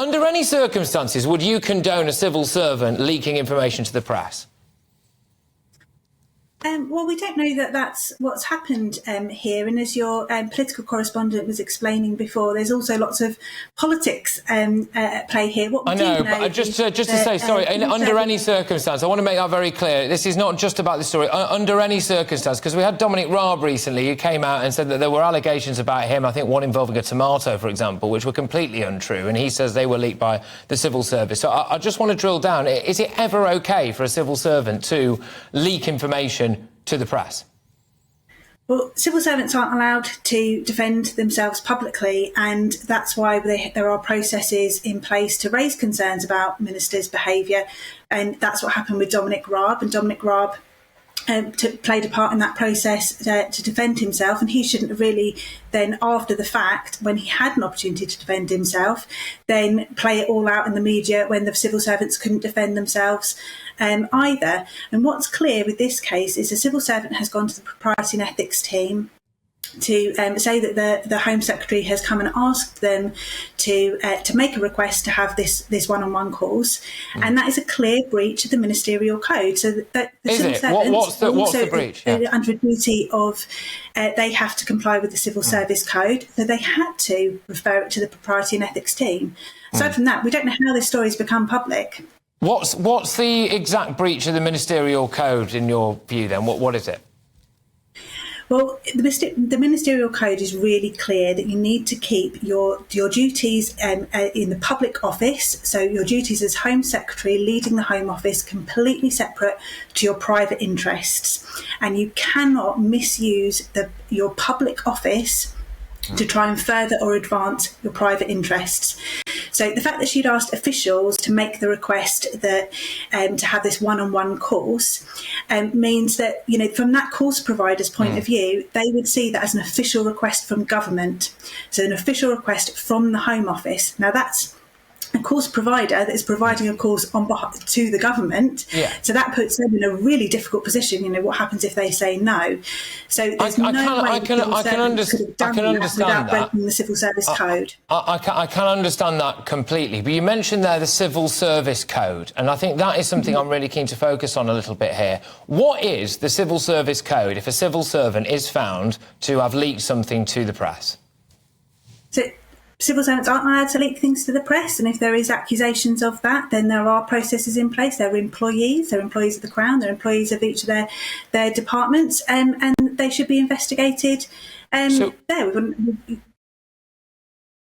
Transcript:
Under any circumstances, would you condone a civil servant leaking information to the press? Well, we don't know that that's what's happened here. And as your political correspondent was explaining before, there's also lots of politics at play here. What we I know, do know but just to say, sorry, under any circumstance, I want to make that very clear. This is not just about this story. Under any circumstance, because we had Dominic Raab recently, who came out and said that there were allegations about him, I think one involving a tomato, for example, which were completely untrue, and he says they were leaked by the civil service. So I just want to drill down. Is it ever OK for a civil servant to leak information to the press? Well, civil servants aren't allowed to defend themselves publicly, and that's why there are processes in place to raise concerns about ministers' behaviour, and that's what happened with Dominic Raab. And Dominic Raab played a part in that process to defend himself, and he shouldn't have really then, after the fact, when he had an opportunity to defend himself, then play it all out in the media when the civil servants couldn't defend themselves either. And what's clear with this case is a civil servant has gone to the Propriety and Ethics team to say that the Home Secretary has come and asked them to make a request to have this one-on-one course, and that is a clear breach of the ministerial code. So that the civil servants what's the breach? Under a duty of they have to comply with the Civil Service Code, so they had to refer it to the Propriety and Ethics team. Aside from that, we don't know how this story's become public. What's the exact breach of the ministerial code in your view? Then what is it? Well, the ministerial code is really clear that you need to keep your duties in the public office, so your duties as Home Secretary leading the Home Office, completely separate to your private interests, and you cannot misuse your public office to try and further or advance your private interests. So the fact that she'd asked officials to make the request that to have this one-on-one course means that, you know, from that course provider's point of view, they would see that as an official request from government. So an official request from the Home Office. Now that's a course provider that is providing a course on behalf to the government. Yeah. So that puts them in a really difficult position. You know, what happens if they say no? So there's no way I can understand without breaking the Civil Service Code. I can understand that completely. But you mentioned there the Civil Service Code, and I think that is something I'm really keen to focus on a little bit here. What is the Civil Service Code if a civil servant is found to have leaked something to the press? So civil servants aren't allowed to leak things to the press, and if there is accusations of that, then there are processes in place. They're employees of the Crown, they're employees of each of their departments, and they should be investigated there.